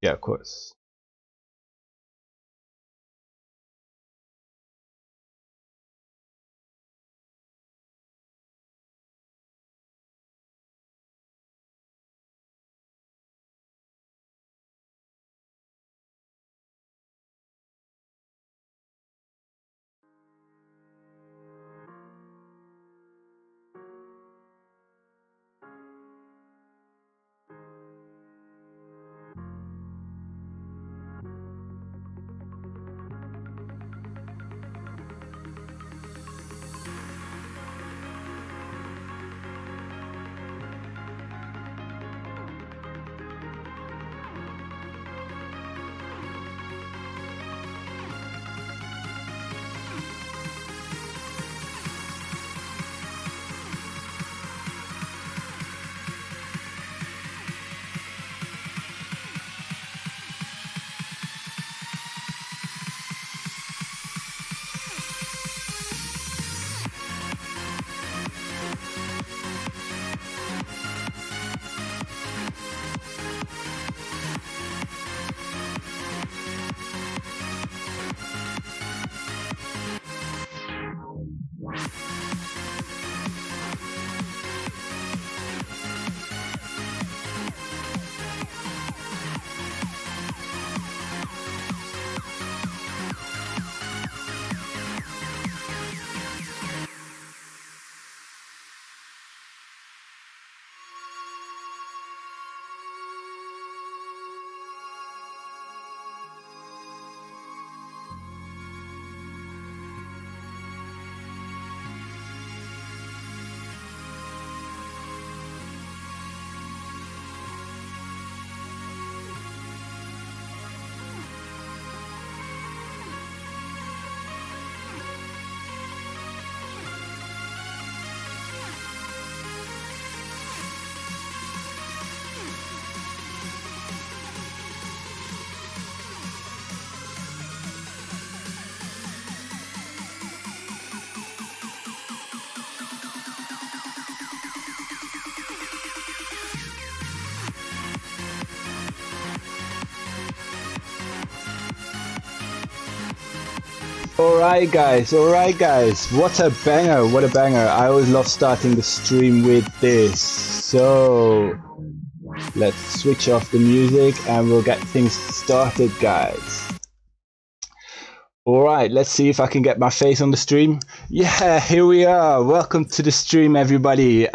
Yeah, of course. All right, guys. What a banger! What a banger! I always love starting the stream with this. So let's switch off the music and we'll get things started, guys. All right, let's see if I can get my face on the stream. Yeah, here we are. Welcome to the stream, everybody.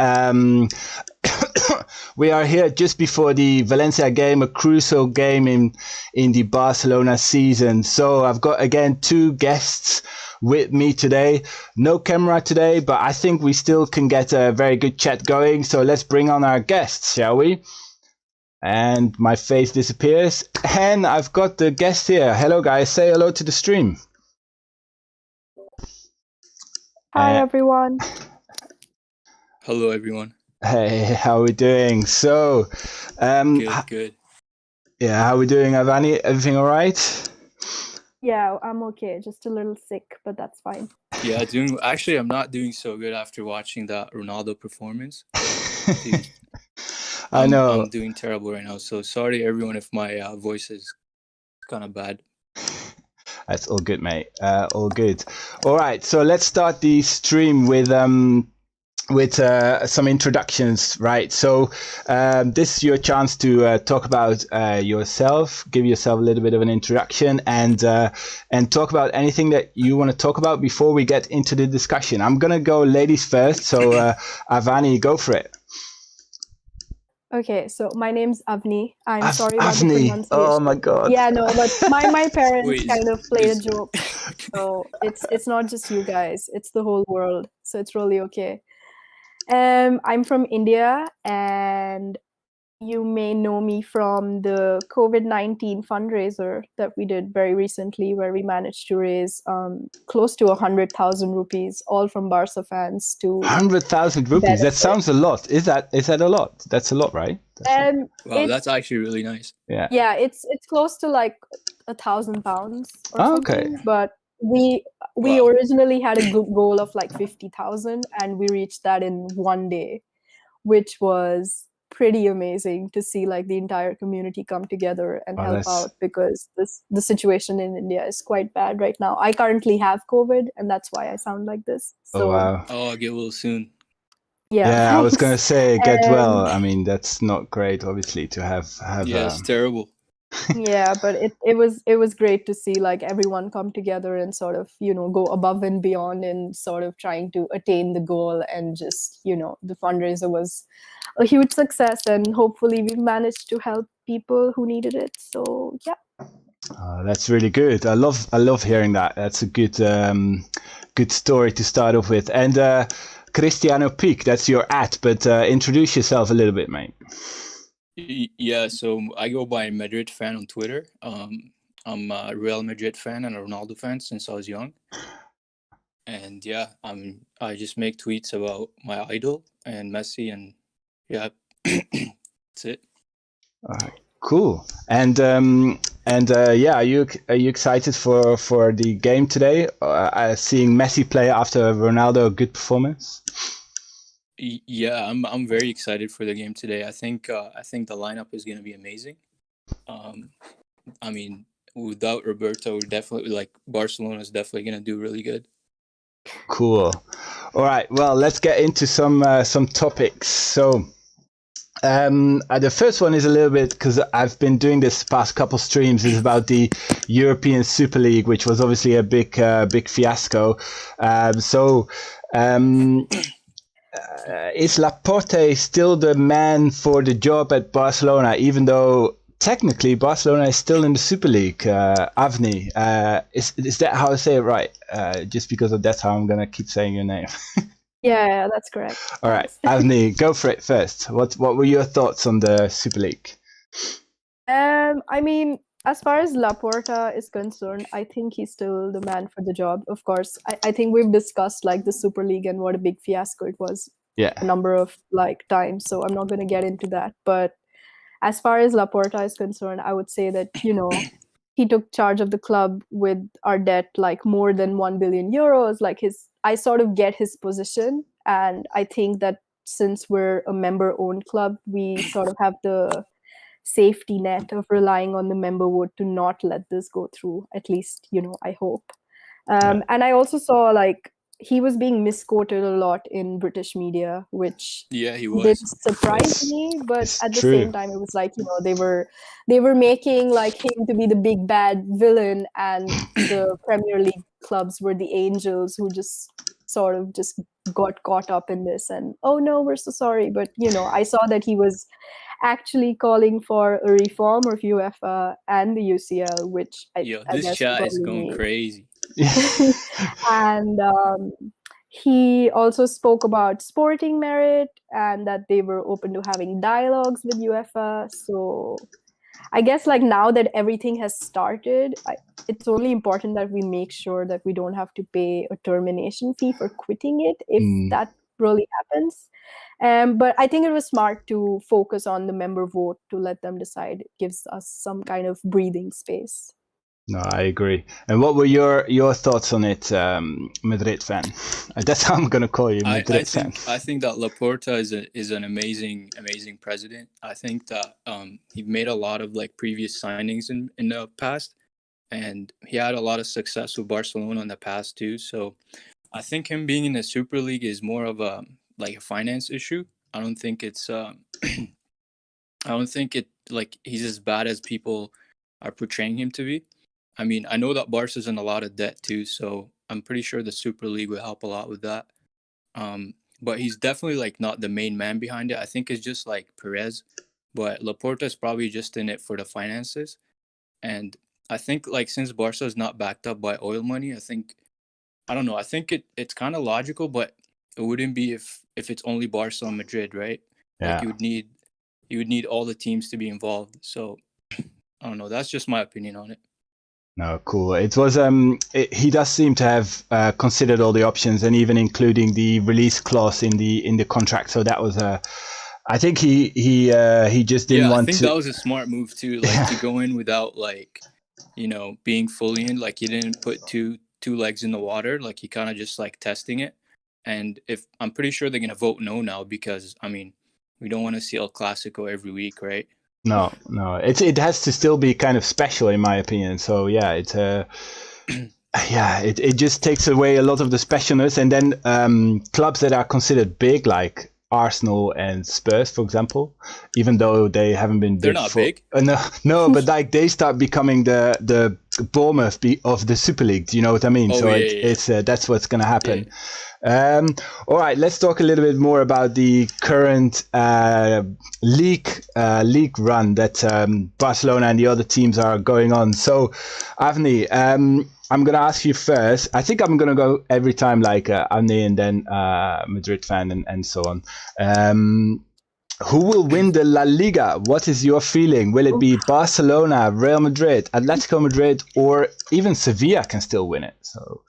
We are here just before the Valencia game, a crucial game in the Barcelona season. So I've got, again, two guests with me today. No camera today, but I think we still can get a very good chat going. So let's bring on our guests, shall we? And my face disappears. And I've got the guest here. Hello, guys. Say hello to the stream. Hi, everyone. Hello, everyone. Hey, how are we doing? So, Good. Yeah, how are we doing, Avani? Everything all right? Yeah, I'm okay. Just a little sick, but that's fine. Yeah, actually, I'm not doing so good after watching that Ronaldo performance. Dude, I know. I'm doing terrible right now. So sorry, everyone, if my voice is kind of bad. That's all good, mate. All good. All right, so let's start the stream with some introductions, right? So this is your chance to talk about yourself, give yourself a little bit of an introduction, and talk about anything that you want to talk about before we get into the discussion. I'm gonna go ladies first, so Avani, go for it. Okay, so my name's Avani. I'm sorry about the Avani. pronunciation. Oh my god. Yeah, no, but my parents Wait, kind of played a joke. So it's not just you guys, it's the whole world. So it's really okay. I'm from India, and you may know me from the COVID-19 fundraiser that we did very recently, where we managed to raise close to 100,000 rupees, all from Barca fans to 100,000 rupees. That sounds a lot. Is that a lot? That's a lot, right? Wow, that's actually really nice. Yeah. Yeah, it's close to like £1,000 or something. Okay. But we originally had a goal of like 50,000, and we reached that in one day, which was pretty amazing to see like the entire community come together and Oh, help that's out, because the situation in India is quite bad right now. I currently have COVID, and that's why I sound like this. oh So wow. Oh, I'll get well soon. yeah, Yeah, I was gonna thanks. say get well. And I mean, that's not great, obviously, to have Yeah, it's terrible. yeah, but it was great to see like everyone come together and sort of, go above and beyond in sort of trying to attain the goal. And just, the fundraiser was a huge success, and hopefully we managed to help people who needed it. So yeah. That's really good. I love hearing that. That's a good story to start off with. And Cristiano Peak, that's your but introduce yourself a little bit, mate. Yeah, so I go by Madrid fan on Twitter. I'm a Real Madrid fan and a Ronaldo fan since I was young. And yeah, I just make tweets about my idol and Messi, and yeah, that's it. All right, cool. And yeah, are you excited for the game today? Seeing Messi play after Ronaldo, a good performance. Yeah, I'm very excited for the game today. I think the lineup is going to be amazing. I mean, without Roberto, we're definitely like Barcelona is definitely going to do really good. Cool. All right. Well, let's get into some topics. So. The first one is a little bit, because I've been doing this past couple streams, is about the European Super League, which was obviously a big fiasco. Is Laporte still the man for the job at Barcelona, even though technically Barcelona is still in the Super League? Avni, is that how I say it right? Just because that's how I'm gonna keep saying your name. Yeah, that's correct. All right, Avni, go for it first. What were your thoughts on the Super League? I mean, as far as Laporta is concerned, I think he's still the man for the job. Of course, I think we've discussed like the Super League and what a big fiasco it was a number of like times, so I'm not going to get into that. But as far as Laporta is concerned, I would say that, he took charge of the club with our debt like more than 1 billion euros. Like I sort of get his position, and I think that since we're a member-owned club, we sort of have the safety net of relying on the member vote to not let this go through, at least, I hope. And I also saw like he was being misquoted a lot in British media, which yeah, he was. did surprise me, but at the same time it was like, they were making like him to be the big bad villain, and the Premier League clubs were the angels who just sort of just got caught up in this, and oh no, we're so sorry. But I saw that he was actually calling for a reform of UEFA and the UCL, which I this guess chat is going crazy. And he also spoke about sporting merit and that they were open to having dialogues with UEFA. So I guess like now that everything has started, it's only important that we make sure that we don't have to pay a termination fee for quitting it if that really happens. But I think it was smart to focus on the member vote to let them decide. It gives us some kind of breathing space. No, I agree. And what were your thoughts on it, Madrid fan? That's how I'm gonna call you, Madrid fan. I think that Laporta is an amazing president. I think that he made a lot of like previous signings in the past, and he had a lot of success with Barcelona in the past too. So I think him being in the Super League is more of a finance issue. I don't think it's I don't think it like he's as bad as people are portraying him to be. I mean, I know that Barca's in a lot of debt too, so I'm pretty sure the Super League would help a lot with that. But he's definitely like not the main man behind it. I think it's just like Perez, but Laporta is probably just in it for the finances. And I think like since Barca is not backed up by oil money, I don't know. I think it's kind of logical, but it wouldn't be if it's only Barca and Madrid, right? Yeah. Like you would need all the teams to be involved. So I don't know. That's just my opinion on it. No, cool. It was he does seem to have considered all the options, and even including the release clause in the contract. So that was I think he just didn't want to. I think that was a smart move too, like to go in without like, being fully in. Like he didn't put two legs in the water. Like he kind of just like testing it. And I'm pretty sure they're gonna vote no now because I mean, we don't want to see El Clasico every week, right? No. It has to still be kind of special, in my opinion. So yeah, it just takes away a lot of the specialness. And then clubs that are considered big, like Arsenal and Spurs, for example, even though they haven't been They're big not big. No, but like they start becoming the Bournemouth of the Super League. Do you know what I mean? Oh, So yeah, it's that's what's going to happen. All right, let's talk a little bit more about the current league run that Barcelona and the other teams are going on. So, Avni, I'm going to ask you first. I think I'm going to go every time like Avni and then Madrid fan and so on. Who will win the La Liga? What is your feeling? Will it be Barcelona, Real Madrid, Atletico Madrid, or even Sevilla can still win it? So,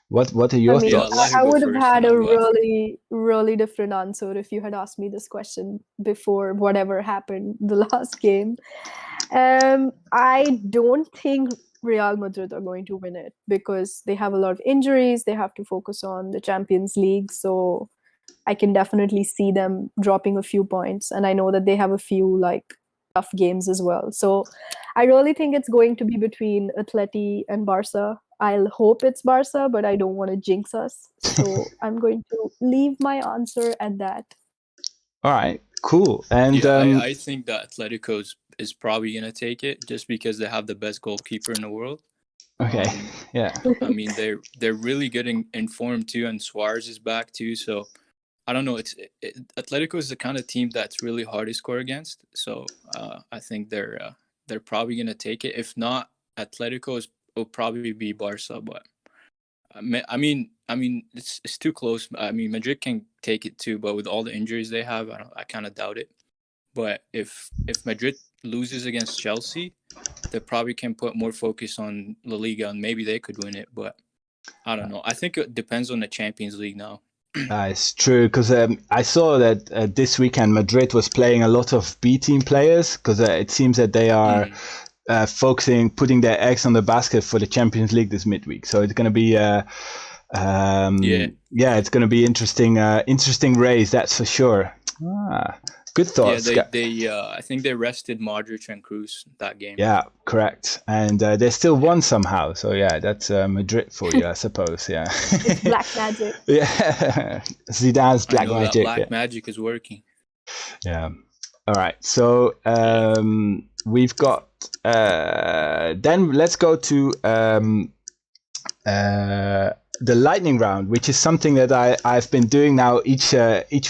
what are your thoughts? I would have had a really, really different answer if you had asked me this question before whatever happened the last game. I don't think Real Madrid are going to win it because they have a lot of injuries. They have to focus on the Champions League. So I can definitely see them dropping a few points. And I know that they have a few like tough games as well. So I really think it's going to be between Atleti and Barca. I'll hope it's Barca, but I don't want to jinx us. So I'm going to leave my answer at that. All right, cool. And I think that Atletico is probably going to take it just because they have the best goalkeeper in the world. Okay, yeah. I mean, they're really good in form too, and Suarez is back too. So I don't know. Atletico is the kind of team that's really hard to score against. So I think they're probably going to take it. If not, Atletico will probably be Barca, but I mean, it's too close. I mean, Madrid can take it too, but with all the injuries they have, I kind of doubt it. But if Madrid loses against Chelsea, they probably can put more focus on La Liga, and maybe they could win it. But I don't know. I think it depends on the Champions League now. It's true because I saw that this weekend Madrid was playing a lot of B team players because it seems that they are putting their eggs on the basket for the Champions League this midweek. So it's going to be it's going to be interesting race, that's for sure. Good thoughts. Yeah, they I think they rested Modric and Kroos that game. Yeah, correct. And they still won somehow. So yeah, that's Madrid for you, I suppose. Yeah. It's black magic. Yeah, Zidane's black magic. Black magic is working. Yeah. All right. So we've got. Then let's go to the lightning round, which is something that I've been doing now each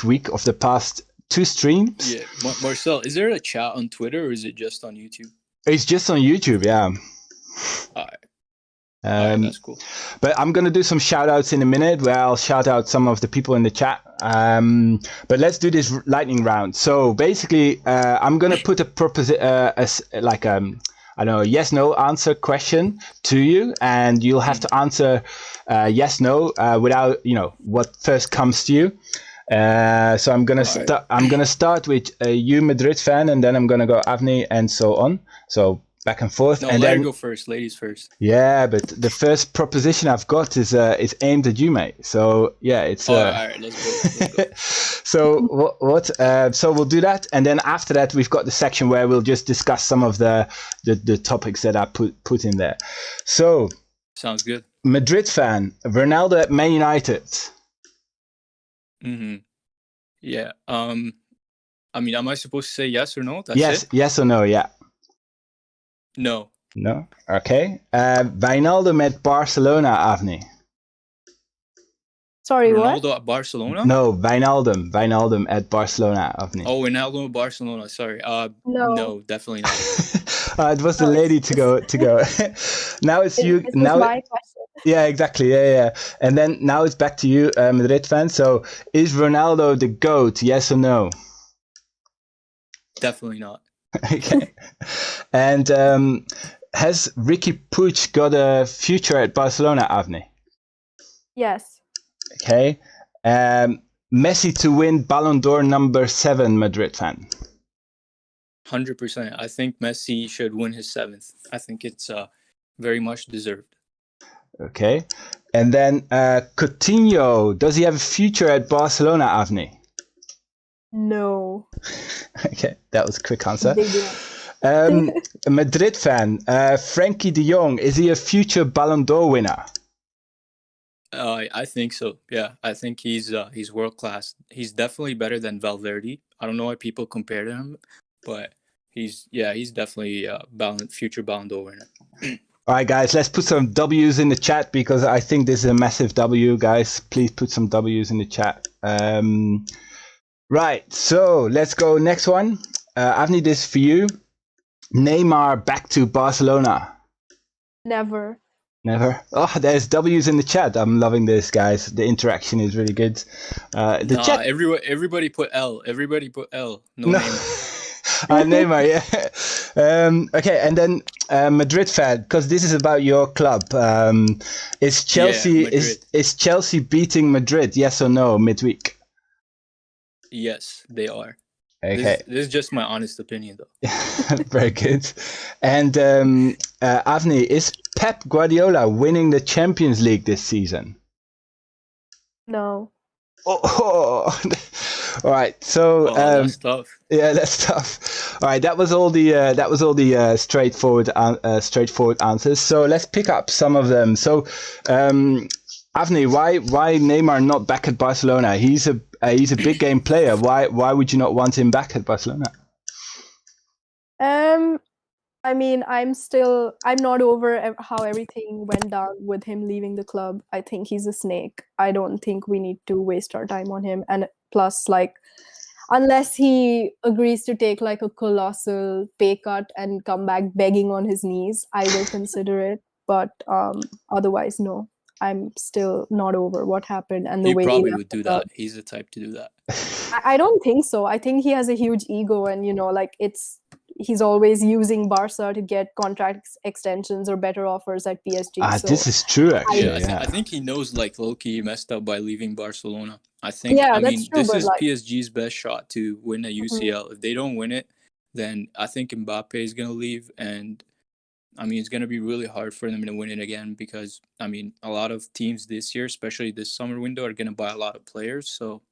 week of the past 2 streams. Yeah, Marcel, is there a chat on Twitter or is it just on YouTube? It's just on YouTube, yeah. All right, that's cool. But I'm going to do some shout outs in a minute where I'll shout out some of the people in the chat. But let's do this lightning round. So basically, I'm going to put a yes/no answer question to you, and you'll have to answer yes/no without what first comes to you. So I'm gonna start with you, Madrid fan, and then I'm gonna go Avni and so on. So back and forth. No, and let then her go first, ladies first. Yeah, but the first proposition I've got is aimed at you, mate. So yeah, it's. All right, let's go. So so we'll do that, and then after that we've got the section where we'll just discuss some of the topics that I put in there. So. Sounds good. Madrid fan, Ronaldo at Man United. Mm-hmm. Yeah. I mean, am I supposed to say yes or no? That's it? Yes or no, yeah. No. No? Okay. Wijnaldum at Barcelona, Avni. Sorry, Ronaldo what? at Barcelona? No, Wijnaldum at Barcelona, Avni. Oh, Ronaldo at Barcelona, sorry. No, definitely not. It was the lady to go. Now it's you. This now was my question. Yeah, exactly. Yeah. And then now it's back to you, Madrid fan. So is Ronaldo the GOAT, yes or no? Definitely not. Okay. And has Ricky Puig got a future at Barcelona, Avni? Yes. Okay. Messi to win Ballon d'Or number 7, Madrid fan. 100%. I think Messi should win his 7th. I think it's very much deserved. Okay. And then Coutinho, does he have a future at Barcelona, Avni? No, Okay, that was a quick answer. they don't. A Madrid fan, Frankie de Jong, is he a future Ballon d'Or winner? I think so. Yeah, I think he's world class. He's definitely better than Valverde. I don't know why people compare to him, but he's definitely future Ballon d'Or winner. All right, guys, let's put some W's in the chat because I think this is a massive W, guys. Please put some W's in the chat. Right, so let's go next one. Avni, this for you. Neymar back to Barcelona. Never. Never. Oh, there's W's in the chat. I'm loving this, guys. The interaction is really good. Chat. Everybody put L. Everybody put L. No. Neymar. Neymar, yeah. Okay, and then Madrid fan, because this is about your club. Is Chelsea is Chelsea beating Madrid? Yes or no? Midweek. Yes, they are. Okay. This is just my honest opinion, though. Very good. And Avni, is Pep Guardiola winning the Champions League this season? No. Oh. All right. So that's tough. Yeah, that's tough. All right, that was all the straightforward answers. So let's pick up some of them. So, Avni, why Neymar not back at Barcelona? He's a big game player. Why would you not want him back at Barcelona? I mean, I'm not over how everything went down with him leaving the club. I think he's a snake. I don't think we need to waste our time on him. And plus, like, unless he agrees to take like a colossal pay cut and come back begging on his knees, I will consider it. But otherwise, no. I'm still not over what happened and the way he probably would do that. He's the type to do that. I don't think so. I think he has a huge ego, and he's always using Barca to get contract extensions or better offers at PSG. This is true, actually. I think he knows, like, low-key messed up by leaving Barcelona. I think. Yeah, that's true, this is PSG's best shot to win a UCL. If they don't win it, then I think Mbappe is gonna leave, and it's going to be really hard for them to win it again because, a lot of teams this year, especially this summer window, are going to buy a lot of players. So,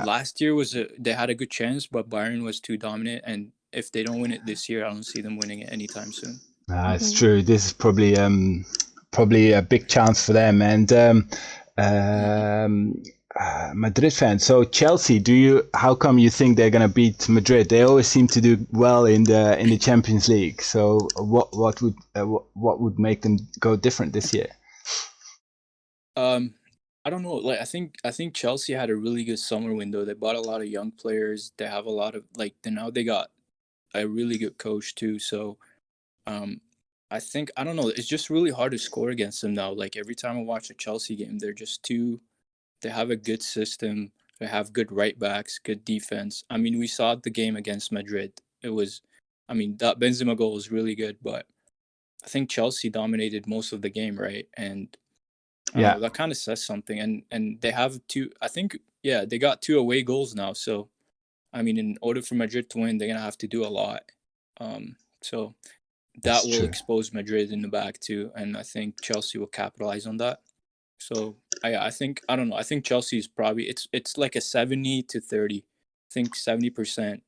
last year they had a good chance, but Bayern was too dominant. And if they don't win it this year, I don't see them winning it anytime soon. It's true. This is probably a big chance for them. And Madrid fan. So Chelsea, how come you think they're going to beat Madrid? They always seem to do well in the Champions League. So what would make them go different this year? I don't know. Like, I think Chelsea had a really good summer window. They bought a lot of young players. They have a lot of, now they got a really good coach too. So I think, I don't know, it's just really hard to score against them now. Like, every time I watch a Chelsea game, they're just they have a good system. They have good right backs, good defense. We saw the game against Madrid. It was, that Benzema goal was really good, but I think Chelsea dominated most of the game, right? And that kind of says something. And they have they got 2 away goals now. So, in order for Madrid to win, they're going to have to do a lot. So that will expose Madrid in the back too. And I think Chelsea will capitalize on that. So I think Chelsea is probably it's like a 70-30. I think 70%.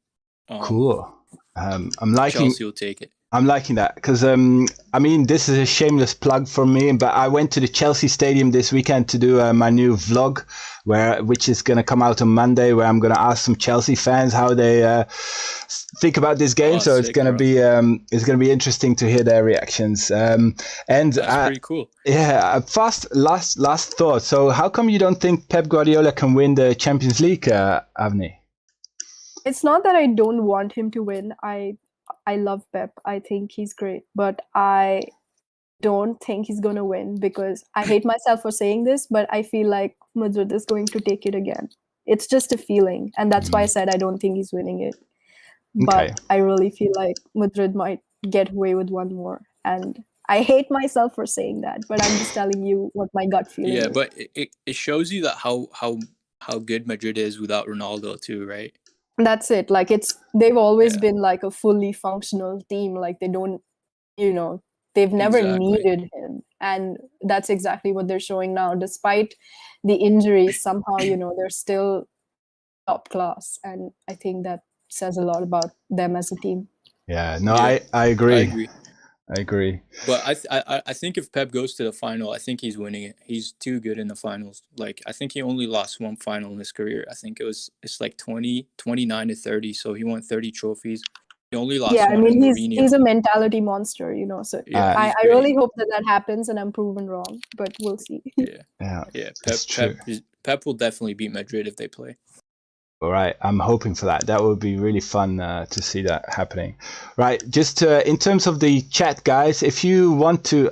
Cool. I'm liking Chelsea will take it. I'm liking that because this is a shameless plug from me, but I went to the Chelsea Stadium this weekend to do my new vlog, which is going to come out on Monday, where I'm going to ask some Chelsea fans how they think about this game. So it's going to be interesting to hear their reactions. And that's pretty cool. Yeah. Last thought. So how come you don't think Pep Guardiola can win the Champions League, Avni? It's not that I don't want him to win. I love Pep. I think he's great, but I don't think he's going to win because I hate myself for saying this, but I feel like Madrid is going to take it again. It's just a feeling, and that's why I said I don't think he's winning it. But I really feel like Madrid might get away with one more, and I hate myself for saying that, but I'm just telling you what my gut feeling is. Yeah, but it shows you that how good Madrid is without Ronaldo too, right? That's it. Like, they've always been like a fully functional team. Like, they don't, they've never needed him. And that's exactly what they're showing now. Despite the injuries, somehow, they're still top class, and I think that says a lot about them as a team. Yeah, no, Yeah, I agree. I agree. I agree. But I think if Pep goes to the final, I think he's winning it. He's too good in the finals. Like, I think he only lost one final in his career. I think it's like 29 to 30. So he won 30 trophies. He only lost Yeah, I one to mean, Mourinho. he's a mentality monster, you know. So Yeah, I he's I great. really hope that happens, and I'm proven wrong. But we'll see. Yeah. That's true. Pep will definitely beat Madrid if they play. All right, I'm hoping for that. That would be really fun to see that happening. Right, just in terms of the chat, guys, if you want to,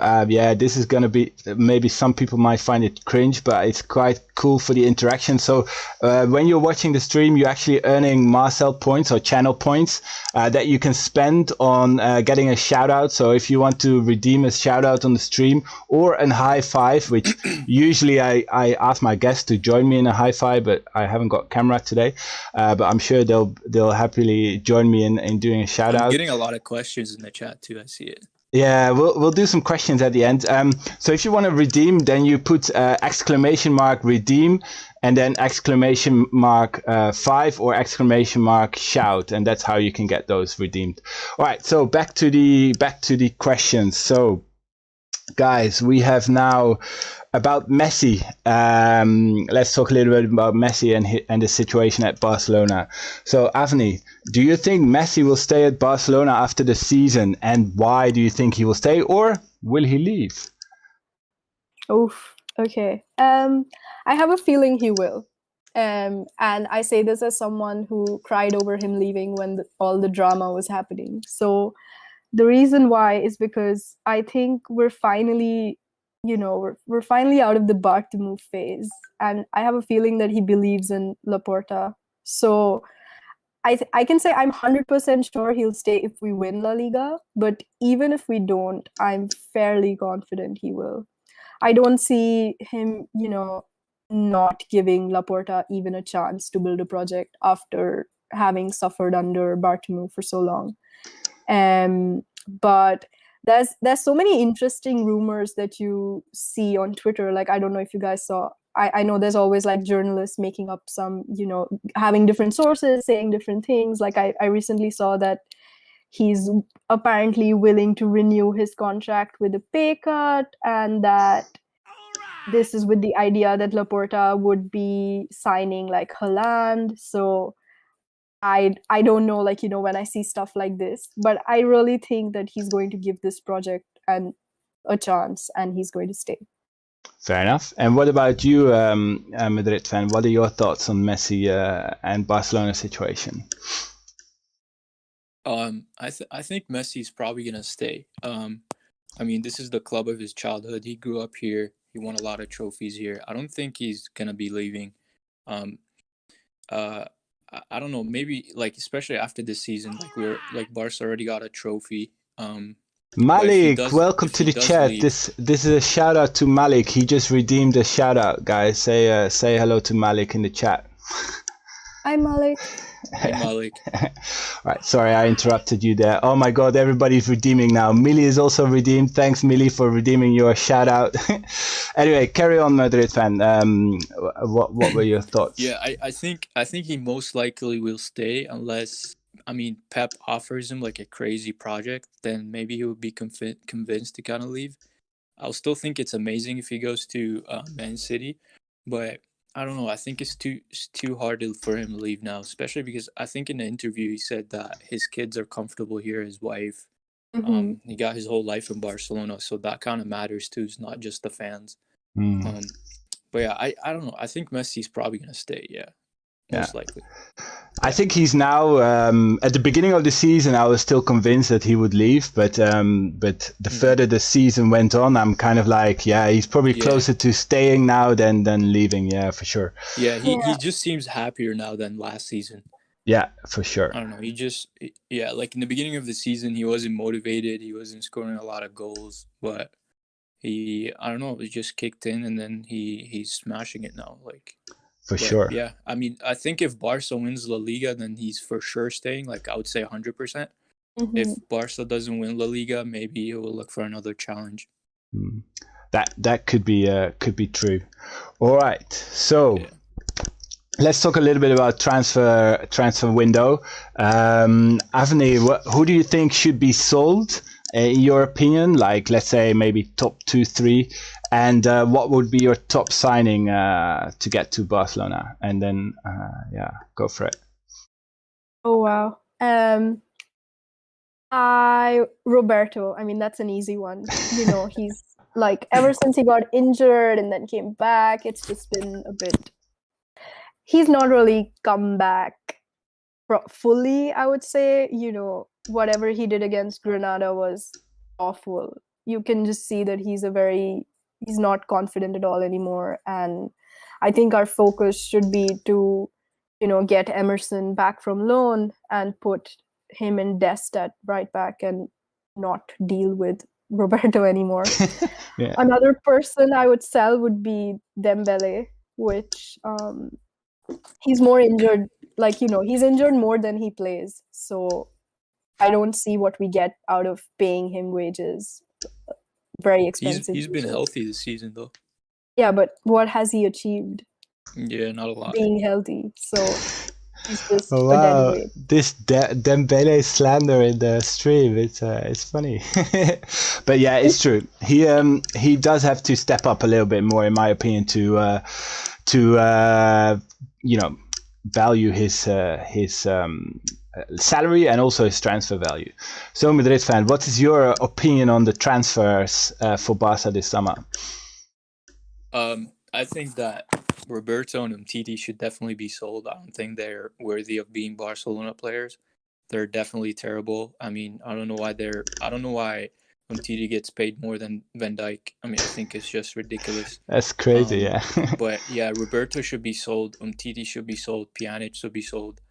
this is going to be, maybe some people might find it cringe, but it's quite cool for the interaction. So when you're watching the stream, you're actually earning Marcel points or channel points that you can spend on getting a shout out. So if you want to redeem a shout out on the stream or a high five, which usually I ask my guests to join me in a high five, but I haven't got camera today. But I'm sure they'll happily join me in doing a shout out. I'm getting a lot of questions in the chat too. I see it. Yeah, we'll do some questions at the end. So if you want to redeem, then you put exclamation mark redeem and then exclamation mark 5 or exclamation mark shout, and that's how you can get those redeemed. All right, so back to the questions. So guys, we have now about Messi. Let's talk a little bit about Messi and the situation at Barcelona. So Avani, do you think Messi will stay at Barcelona after the season, and why do you think he will stay, or will he leave? Oof. Okay. I have a feeling he will. And I say this as someone who cried over him leaving when all the drama was happening. So the reason why is because I think we're finally, we're finally out of the Bartomeu phase, and I have a feeling that he believes in Laporta. So I can say I'm 100% sure he'll stay if we win La Liga, but even if we don't, I'm fairly confident he will. I don't see him, not giving Laporta even a chance to build a project after having suffered under Bartomeu for so long. But there's so many interesting rumors that you see on Twitter. Like, I don't know if you guys saw. I know there's always like journalists making up some, having different sources saying different things. Like I recently saw that he's apparently willing to renew his contract with a pay cut, and that this is with the idea that Laporta would be signing like Haaland. So I don't know, when I see stuff like this, but I really think that he's going to give this project a chance, and he's going to stay. Fair enough. And what about you, Madrid fan? What are your thoughts on Messi and Barcelona situation? I think Messi's probably gonna stay. I mean, this is the club of his childhood. He grew up here. He won a lot of trophies here. I don't think he's gonna be leaving. I don't know. Maybe especially after this season, Barca already got a trophy. Malik, welcome to the chat. This is a shout out to Malik. He just redeemed a shout out, guys. Say hello to Malik in the chat. Hi, Malik. Hey, Malik. Right, sorry, I interrupted you there. Oh my God, everybody's redeeming now. Millie is also redeemed. Thanks, Millie, for redeeming your shout out. Anyway, carry on, Madrid fan. What were your thoughts? Yeah, I think he most likely will stay unless, Pep offers him like a crazy project. Then maybe he would be convinced to kind of leave. I'll still think it's amazing if he goes to Man City, but I don't know. I think it's too hard for him to leave now, especially because I think in the interview he said that his kids are comfortable here, his wife. Mm-hmm. He got his whole life in Barcelona, so that kind of matters too. It's not just the fans. But yeah, I don't know. I think Messi's probably gonna stay. Yeah, most likely. I think he's now at the beginning of the season. I was still convinced that he would leave, but the further the season went on, I'm kind of like, he's probably closer to staying now than leaving. Yeah, for sure. Yeah, he just seems happier now than last season. Yeah, for sure. I don't know. He just like in the beginning of the season, he wasn't motivated. He wasn't scoring a lot of goals, but he just kicked in, and then he's smashing it now. For sure. Yeah, I think if Barca wins La Liga, then he's for sure staying. I would say 100%. If Barca doesn't win La Liga, maybe he will look for another challenge. That could be true. All right. So let's talk a little bit about transfer window. Avani, who do you think should be sold in your opinion? Like, let's say maybe top 2, 3, and what would be your top signing to get to Barcelona? And then, go for it. Oh wow. Roberto. I mean, that's an easy one. He's like ever since he got injured and then came back, it's just been a bit. He's not really come back fully, I would say. Whatever he did against Granada was awful. You can just see that he's not confident at all anymore. And I think our focus should be to, get Emerson back from loan and put him and Dest at right back and not deal with Roberto anymore. Yeah. Another person I would sell would be Dembele, which he's more injured. Like, he's injured more than he plays. So I don't see what we get out of paying him wages. Very expensive. He's been healthy this season though. Yeah, but what has he achieved? Yeah, not a lot. Being healthy. So he's just Oh, a dead wow, weight. this Dembele slander in the stream. It's funny, but yeah, it's true. He does have to step up a little bit more, in my opinion, to value his salary and also his transfer value. So, Madrid fan, what is your opinion on the transfers for Barca this summer? I think that Roberto and Umtiti should definitely be sold. I don't think they're worthy of being Barcelona players. They're definitely terrible. I mean, I don't know why Umtiti gets paid more than Van Dijk. I mean, I think it's just ridiculous. That's crazy, yeah. But yeah, Roberto should be sold. Umtiti should be sold. Pjanic should be sold.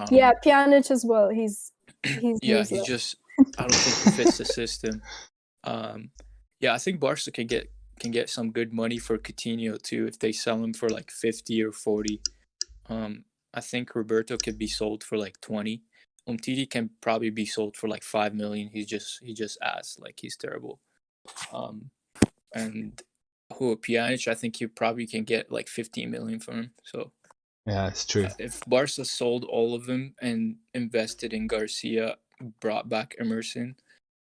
Yeah, Pjanic as well. He's yeah, he's just, I don't think he fits the system. Yeah, I think Barca can get some good money for Coutinho too if they sell him for like 50 or 40. I think Roberto could be sold for like 20. Umtiti can probably be sold for like 5 million. He just ass, like he's terrible. And Pjanic, I think you probably can get like 15 million from him. So yeah, it's true. If Barca sold all of them and invested in Garcia, brought back Emerson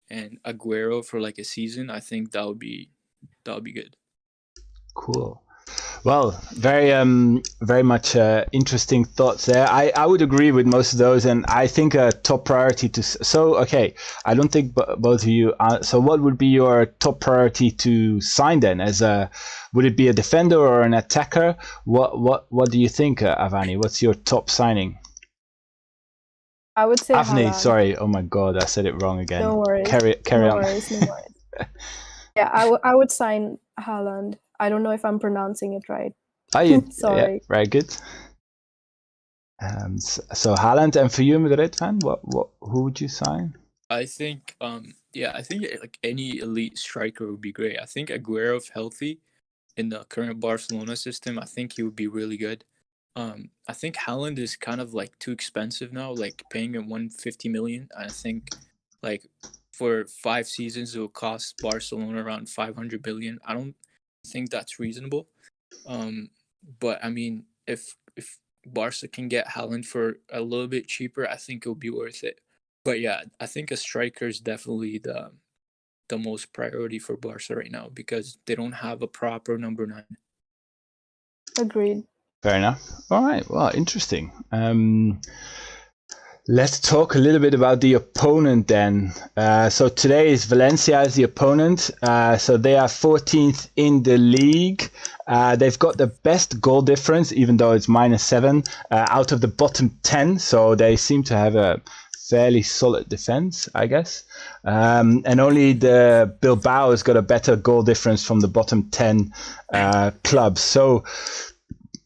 and Aguero for like a season, I think that would be good. Cool. Well, very much interesting thoughts there. I would agree with most of those, and I think a top priority to. So okay, I don't think both of you. So what would be your top priority to sign then? Would it be a defender or an attacker? What do you think, Avani? What's your top signing? I would say Avani. Haaland. Sorry. Oh my God, I said it wrong again. No worries. Carry no on. Worries, no worries. Yeah, I would sign Haaland. I don't know if I'm pronouncing it right. Sorry. Yeah, very good. So Haaland, and for you, Madrid fan, who would you sign? I think I think like any elite striker would be great. I think Aguero, if healthy, in the current Barcelona system, I think he would be really good. I think Haaland is kind of like too expensive now, like paying him 150 million. I think like for 5 seasons it will cost Barcelona around 500 billion. I don't think that's reasonable. But I mean, if Barca can get Haaland for a little bit cheaper, I think it'll be worth it. But yeah, I think a striker is definitely the most priority for Barca right now because they don't have a proper number 9. Agreed. Fair enough. All right. Well, interesting. Let's talk a little bit about the opponent then. So today is Valencia as the opponent. So they are 14th in the league. They've got the best goal difference, even though it's -7, out of the bottom 10. So they seem to have a fairly solid defense, I guess. And only the Bilbao has got a better goal difference from the bottom 10 clubs. So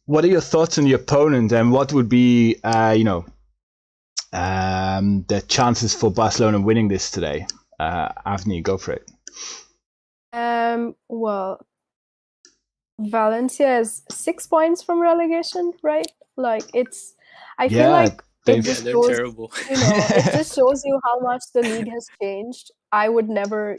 what are your thoughts on the opponent, and what would be, the chances for Barcelona winning this today? Avni, go for it. Well, Valencia is 6 points from relegation, right? Like I feel like they're terrible. It just shows you how much the league has changed. I would never,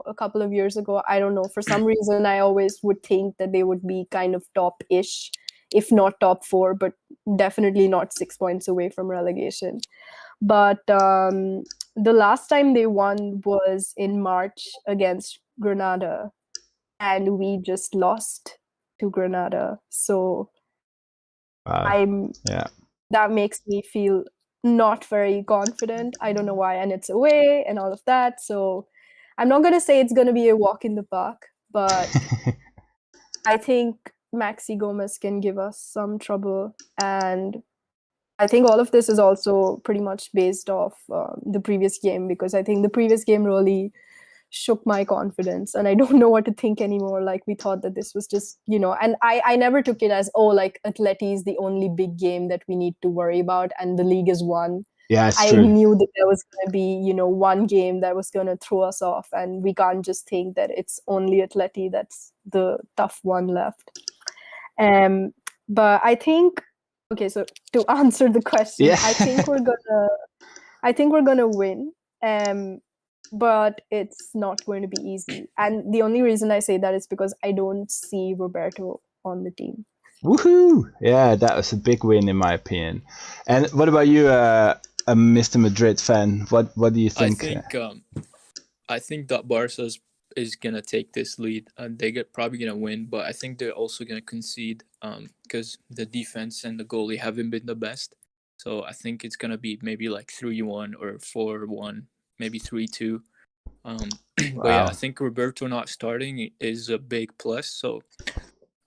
a couple of years ago, I don't know, for some reason I always would think that they would be kind of top-ish if not top 4, but definitely not 6 points away from relegation. But the last time they won was in March against Granada, and we just lost to Granada. So that makes me feel not very confident. I don't know why, and it's away and all of that. So I'm not going to say it's going to be a walk in the park, but I think Maxi Gomez can give us some trouble. And I think all of this is also pretty much based off the previous game, because I think the previous game really shook my confidence, and I don't know what to think anymore. Like, we thought that this was just, and I never took it as, like, Atleti is the only big game that we need to worry about and the league is won. Yeah, I knew that there was going to be, one game that was going to throw us off, and we can't just think that it's only Atleti that's the tough one left. But I think, okay, so to answer the question, I think we're gonna win. But it's not going to be easy. And the only reason I say that is because I don't see Roberto on the team. Woohoo! Yeah, that was a big win in my opinion. And what about you, a Mr. Madrid fan? What do you think? I think that Barca is gonna take this lead, and they probably gonna win. But I think they're also gonna concede because the defense and the goalie haven't been the best. So I think it's gonna be maybe like 3-1 or 4-1. Maybe 3-2. But yeah, I think Roberto not starting is a big plus. So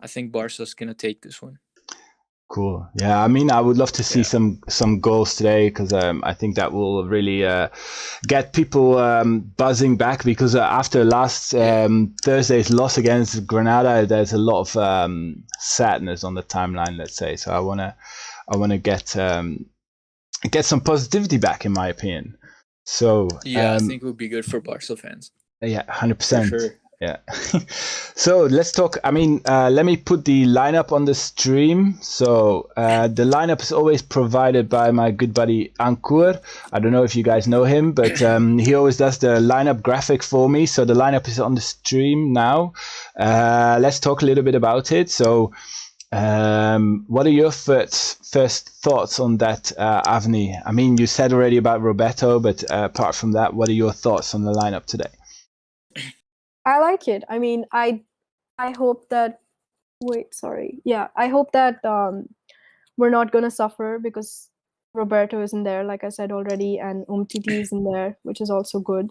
I think Barca's gonna take this one. Cool. Yeah, I mean, I would love to see some goals today, because I think that will really get people buzzing back, because after last Thursday's loss against Granada, there's a lot of sadness on the timeline, let's say. So I wanna get some positivity back, in my opinion. So I think it would be good for Barca fans. Yeah, 100%. For sure. Yeah. So let's talk. I mean, let me put the lineup on the stream. So the lineup is always provided by my good buddy Ankur. I don't know if you guys know him, but he always does the lineup graphic for me. So the lineup is on the stream now. Let's talk a little bit about it. So what are your first thoughts on that, Avani? I mean, you said already about Roberto, but apart from that, what are your thoughts on the lineup today? I like it. I mean, I hope that. I hope that we're not gonna suffer, because Roberto isn't there, like I said already, and Umtiti isn't there, which is also good.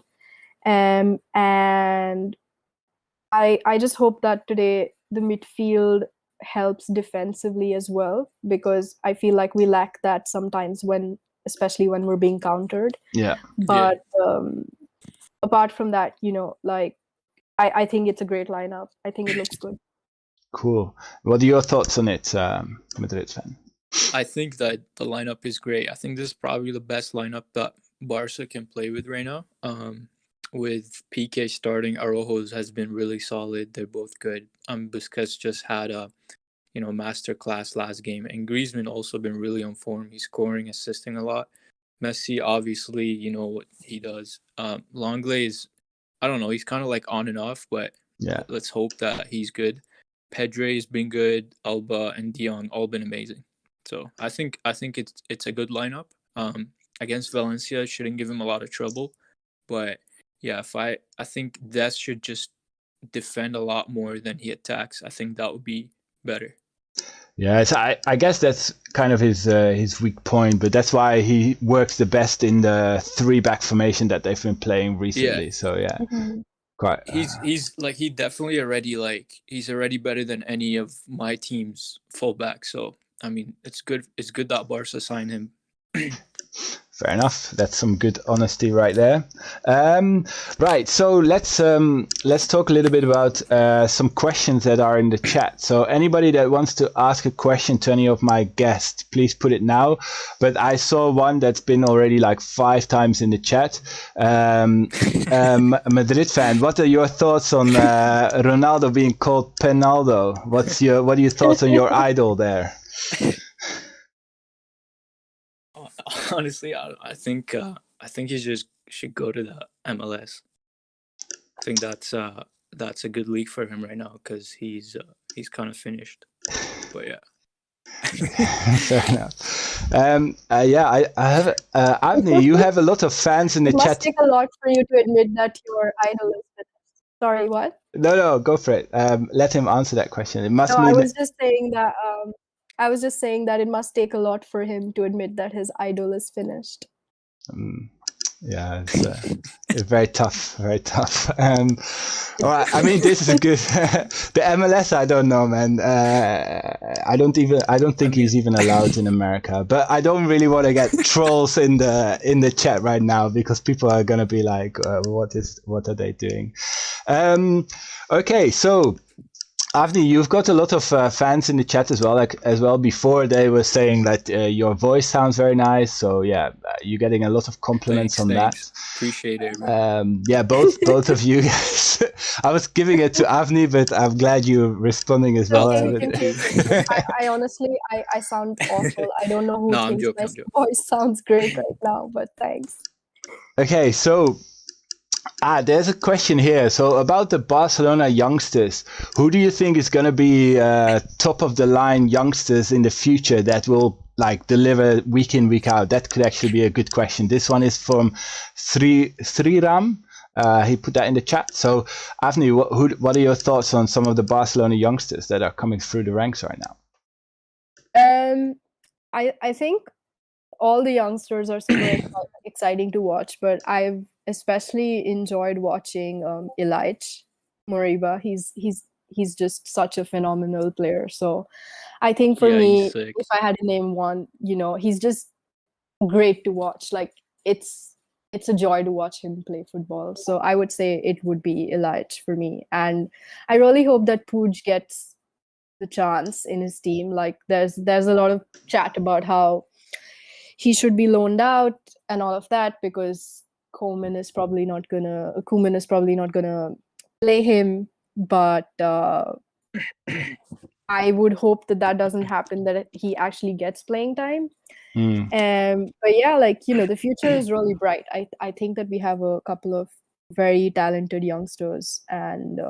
And I just hope that today the midfield helps defensively as well, because I feel like we lack that sometimes, especially when we're being countered. Yeah. But apart from that, like, I think it's a great lineup. I think it looks good. Cool. What are your thoughts on it, Madrid fan? I think that the lineup is great. I think this is probably the best lineup that Barca can play with right now. With PK starting, Araujo's has been really solid. They're both good. Busquets just had a masterclass last game, and Griezmann also been really on form. He's scoring, assisting a lot. Messi, obviously, you know what he does. Longley is, I don't know, he's kind of like on and off, but let's hope that he's good. Pedri has been good. Alba and De Jong all been amazing. So I think it's a good lineup. Against Valencia, shouldn't give him a lot of trouble, but yeah, I think Des should just defend a lot more than he attacks. I think that would be better. Yeah, I guess that's kind of his weak point, but that's why he works the best in the 3-back formation that they've been playing recently. So yeah, quite. He's like he definitely he's already better than any of my team's fullback. So I mean, it's good. It's good that Barca signed him. Fair enough. That's some good honesty right there. Right, so let's talk a little bit about some questions that are in the chat. So anybody that wants to ask a question to any of my guests, please put it now. But I saw one that's been already like 5 times in the chat. Madrid fan, what are your thoughts on Ronaldo being called Penaldo? What are your thoughts on your idol there? Honestly, I think he just should go to the MLS. I think that's a good league for him right now, because he's kind of finished. But yeah. Fair enough. Yeah, I have Avni. You have a lot of fans in the It must chat. take a lot for you to admit that your idol is finished. Sorry, what? No, go for it. Let him answer that question. It must No, I mean. was just saying that. I was just saying that it must take a lot for him to admit that his idol is finished. Yeah, it's very tough, very tough. All right, I mean, this is a good. The MLS, I don't know, man. I don't think he's even allowed in America. But I don't really want to get trolls in the chat right now because people are gonna be like, what are they doing? Okay, so. Avni, you've got a lot of fans in the chat as well. Before they were saying that your voice sounds very nice. So yeah, you're getting a lot of compliments on Thanks. that. Appreciate it. Man. Yeah, both of you guys. I was giving it to Avni, but I'm glad you're responding as well. Okay, you can take it. I honestly, I sound awful. I don't know who No, I'm thinks joking. my voice sounds great right now, but thanks. Okay, so. There's a question here. So about the Barcelona youngsters, who do you think is going to be top of the line youngsters in the future that will like deliver week in, week out? That could actually be a good question. This one is from Sriram. He put that in the chat. So Avni, what are your thoughts on some of the Barcelona youngsters that are coming through the ranks right now? I think all the youngsters are super exciting to watch, but I've especially enjoyed watching Ilich Moriba. He's just such a phenomenal player. So I think for me, if I had to name one, he's just great to watch. Like it's a joy to watch him play football. So I would say it would be Ilich for me. And I really hope that Puig gets the chance in his team. Like there's a lot of chat about how he should be loaned out and all of that because Koeman is probably not gonna play him. But I would hope that doesn't happen, that he actually gets playing time. But yeah, the future is really bright. I think that we have a couple of very talented youngsters, and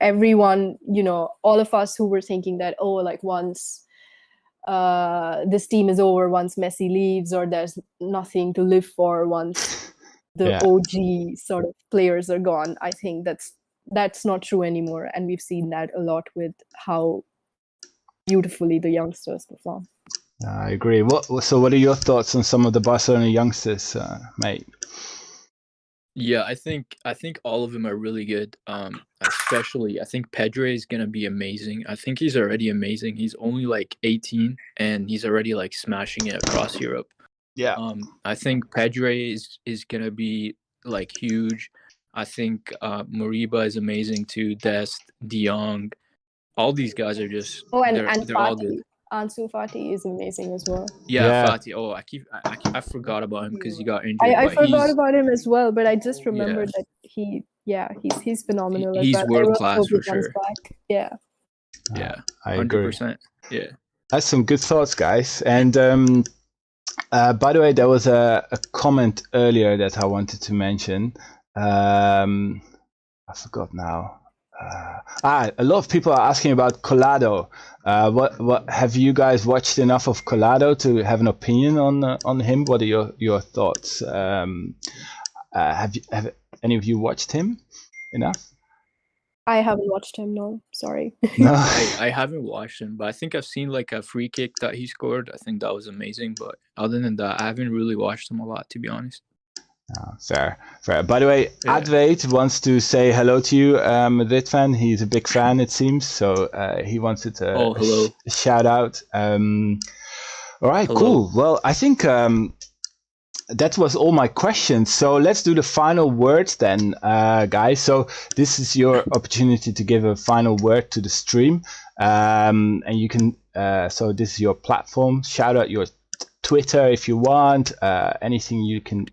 everyone, all of us who were thinking that, once this team is over, once Messi leaves, or there's nothing to live for once the OG sort of players are gone. I think that's not true anymore, and we've seen that a lot with how beautifully the youngsters perform. I agree. What are your thoughts on some of the Barcelona youngsters, mate? Yeah, I think all of them are really good. Especially I think Pedro is gonna be amazing. I think he's already amazing. He's only like 18 and he's already like smashing it across Europe. Yeah. I think Pedro is gonna be like huge. I think Moriba is amazing too. Dest, De Jong, all these guys are just they're all good. Ansu Fati is amazing as well. Yeah. Fati. Oh, I forgot about him because he got injured. I forgot about him as well, but I just remembered that he's phenomenal. He's world class for sure. Back. Yeah. I agree. 100%. Yeah. That's some good thoughts, guys. And by the way, there was a comment earlier that I wanted to mention. I forgot now. A lot of people are asking about Collado. What have you guys watched enough of Collado to have an opinion on him? What are your thoughts? Have any of you watched him enough? I haven't watched him. No, sorry. No, I haven't watched him, but I think I've seen like a free kick that he scored. I think that was amazing. But other than that, I haven't really watched him a lot, to be honest. Fair. By the way, Advait wants to say hello to you, Madrid fan. He's a big fan, it seems. So he wanted to shout out. All right, hello. Cool. Well, I think that was all my questions. So let's do the final words then, guys. So this is your opportunity to give a final word to the stream. And you can, so this is your platform. Shout out your Twitter if you want, anything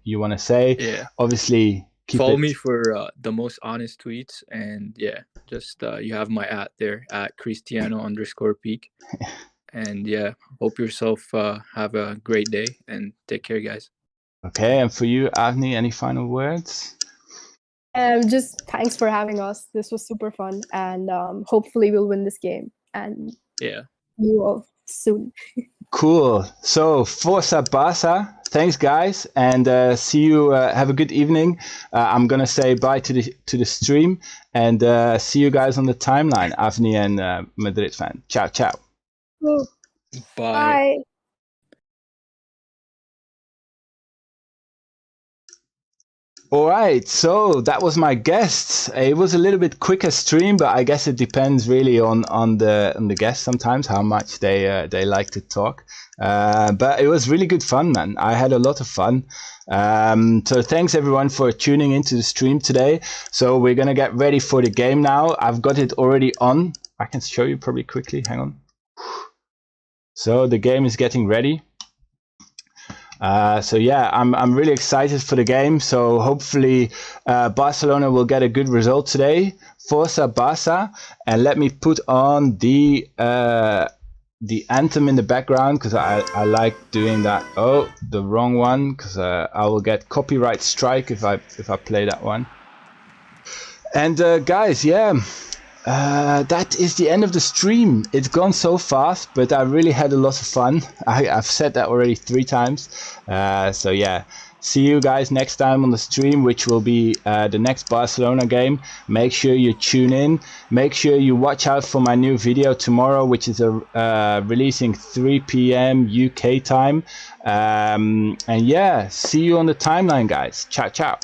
you want to say. Yeah. Obviously, follow me for the most honest tweets, and just you have my @ there at Cristiano_peak. And hope yourself have a great day and take care, guys. Okay, and for you, Avni, any final words? Just thanks for having us. This was super fun, and hopefully we'll win this game. And you all soon. Cool. So Forza Barca. Thanks, guys, and see you. Have a good evening. I'm gonna say bye to the stream, and see you guys on the timeline, Avni and Madrid fan. Ciao, ciao. Oh, Bye. bye. All right, so that was my guests. It was a little bit quicker stream, but I guess it depends really on the guests sometimes how much they like to talk. But it was really good fun, man. I had a lot of fun. So thanks everyone for tuning into the stream today. So we're gonna get ready for the game now. I've got it already on. I can show you probably quickly. Hang on. So the game is getting ready. So yeah, I'm really excited for the game. So hopefully Barcelona will get a good result today. Forza Barca, and let me put on the anthem in the background because I like doing that. Oh, the wrong one, because I will get copyright strike if I play that one. And guys, yeah. That is the end of the stream. It's gone so fast, but I really had a lot of fun. I've said that already 3 times. So yeah, see you guys next time on the stream, which will be the next Barcelona game. Make sure you tune in. Make sure you watch out for my new video tomorrow, which is releasing 3 p.m. UK time. And yeah, see you on the timeline, guys. Ciao, ciao.